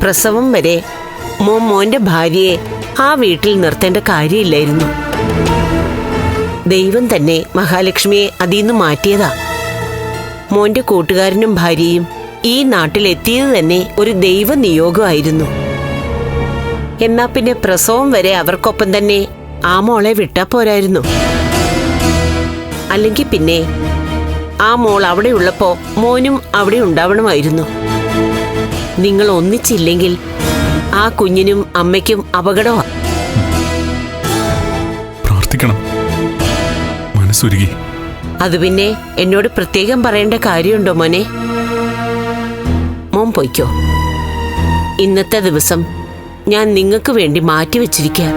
പ്രസവം വരെ മോന്റെ ഭാര്യയെ ആ വീട്ടിൽ നിർത്തേണ്ട കാര്യമില്ലായിരുന്നു. ദൈവം തന്നെ മഹാലക്ഷ്മിയെ അതിന്ന് മാറ്റിയതാ. മോന്റെ കൂട്ടുകാരനും ഭാര്യയും ഈ നാട്ടിലെത്തിയത് തന്നെ ഒരു ദൈവ നിയോഗമായിരുന്നു. എന്നാ പിന്നെ പ്രസവം വരെ അവർക്കൊപ്പം തന്നെ ആ മോളെ വിട്ടാ പോരായിരുന്നു. അല്ലെങ്കിൽ പിന്നെ ആ മോൾ അവിടെ ഉള്ളപ്പോ മോനും അവിടെ ഉണ്ടാവണമായിരുന്നു. നിങ്ങൾ ഒന്നിച്ചില്ലെങ്കിൽ ആ കുഞ്ഞിനും അമ്മയ്ക്കും അപകടമാ. പ്രാർത്ഥിക്കണം, മനസ്സുരുകി. അത് പിന്നെ എന്നോട് പ്രത്യേകം പറയേണ്ട കാര്യമുണ്ടോ മോനെ? മോൻ പൊയ്ക്കോ. ഇന്നത്തെ ദിവസം ഞാൻ നിങ്ങൾക്ക് വേണ്ടി മാറ്റിവെച്ചിരിക്കാം.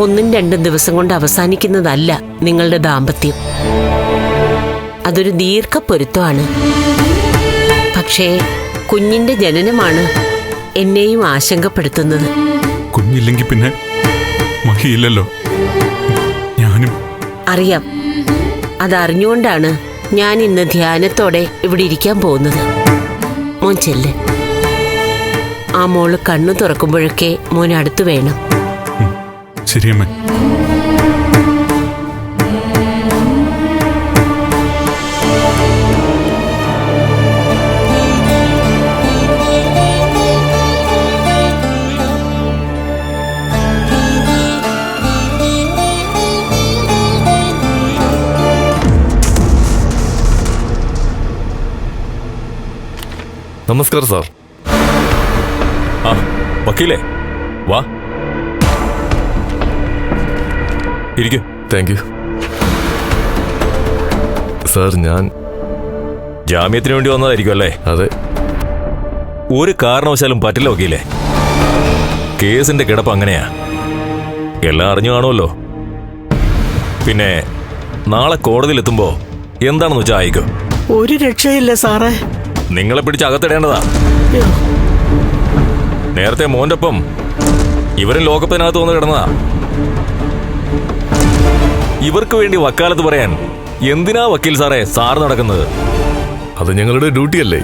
ഒന്നും രണ്ടും ദിവസം കൊണ്ട് അവസാനിക്കുന്നതല്ല നിങ്ങളുടെ ദാമ്പത്യം. അതൊരു ദീർഘപ്പൊരുത്തമാണ്. പക്ഷേ കുഞ്ഞിന്റെ ജനനമാണ് എന്നെയും ആശങ്കപ്പെടുത്തുന്നത്. കുഞ്ഞില്ലെങ്കിൽ പിന്നെ മഹിയില്ലല്ലോ. ഞാനും അറിയാം. അതറിഞ്ഞുകൊണ്ടാണ് ഞാൻ ഇന്ന് ധ്യാനത്തോടെ ഇവിടെ ഇരിക്കാൻ പോകുന്നത്. മോൻ ചെല്ല്. ആ മോള് കണ്ണു തുറക്കുമ്പോഴൊക്കെ മോൻ അടുത്തു വേണം. ശരിയമ്മേ. നമസ്കാരം സാർ. ആ വക്കീലേ, വാ ഇരിക്കൂ. Thank you sir. ഞാൻ ജാമ്യത്തിന് വേണ്ടി വന്നതായിരിക്കും അല്ലേ? അതെ. ഒരു കാരണവശാലും പറ്റില്ല വക്കീലേ. കേസിന്റെ കിടപ്പ് അങ്ങനെയാ. എല്ലാം അറിഞ്ഞു കാണുമല്ലോ. പിന്നെ നാളെ കോടതിയിലെത്തുമ്പോ എന്താണെന്ന് വെച്ചാൽ ആയിക്കോ. ഒരു രക്ഷയില്ല സാറേ. നിങ്ങളെ പിടിച്ച് അകത്തിടേണ്ടതാ. നേരത്തെ മോന്റെ ഒപ്പം ഇവരും ലോകപ്പിനകത്ത് വന്ന് കിടന്നതാ. ഇവർക്ക് വേണ്ടി വക്കാലത്ത് പറയാൻ എന്തിനാ വക്കീൽ സാറേ സാറ് നടക്കുന്നത്? അത് ഞങ്ങളുടെ ഡ്യൂട്ടിയല്ലേ.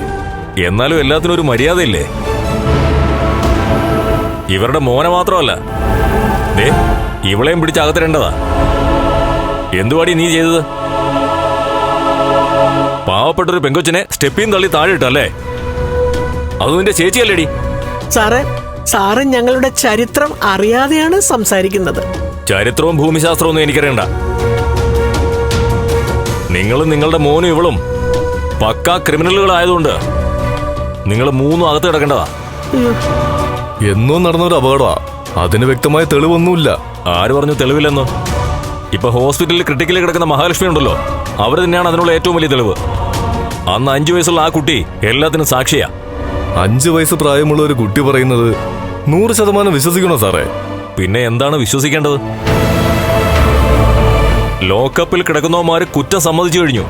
എന്നാലും എല്ലാത്തിനും ഒരു മര്യാദയില്ലേ? ഇവരുടെ മോനെ മാത്രമല്ല, ദേ ഇവളെയും പിടിച്ച് അകത്തിടേണ്ടതാ. എന്തുവാടി നീ ചെയ്തത്? പാവപ്പെട്ടൊരു പെങ്കൊച്ചിനെ സ്റ്റെപ്പിൽ തള്ളി താഴെ ഇട്ടല്ലേ? അത് നിന്റെ ചേച്ചിയല്ലേടി? സാറ് ഞങ്ങളുടെ ചരിത്രം അറിയാതെയാണ് സംസാരിക്കുന്നത്. ചരിത്രവും ഭൂമിശാസ്ത്രവും ഒന്നും എനിക്കറിയണ്ട. നിങ്ങളും നിങ്ങളുടെ മോനും ഇവളും പക്കാ ക്രിമിനലുകളായതുകൊണ്ട് നിങ്ങൾ മൂന്നും അകത്ത് കിടക്കേണ്ടതാ. എന്നോ നടന്നൊരു അപകടമാ. അതിന് വ്യക്തമായ തെളിവൊന്നുമില്ല. ആര് പറഞ്ഞു തെളിവില്ലെന്ന്? ഇപ്പൊ ഹോസ്പിറ്റലിൽ ക്രിട്ടിക്കലിൽ കിടക്കുന്ന മഹാലക്ഷ്മി ഉണ്ടല്ലോ, അവർ തന്നെയാണ് അതിനുള്ള ഏറ്റവും വലിയ തെളിവ്. അന്ന് 5 വയസ്സുള്ള ആ കുട്ടി എല്ലാത്തിനും സാക്ഷിയാ. 5 വയസ്സ് പ്രായമുള്ള ഒരു കുട്ടി പറയുന്നത് 100% വിശ്വസിക്കണോ സാറേ? പിന്നെ എന്താണ് വിശ്വസിക്കേണ്ടത്? ലോക്കപ്പിൽ കിടക്കുന്നവന്മാര് കുറ്റം സമ്മതിച്ചു കഴിഞ്ഞു.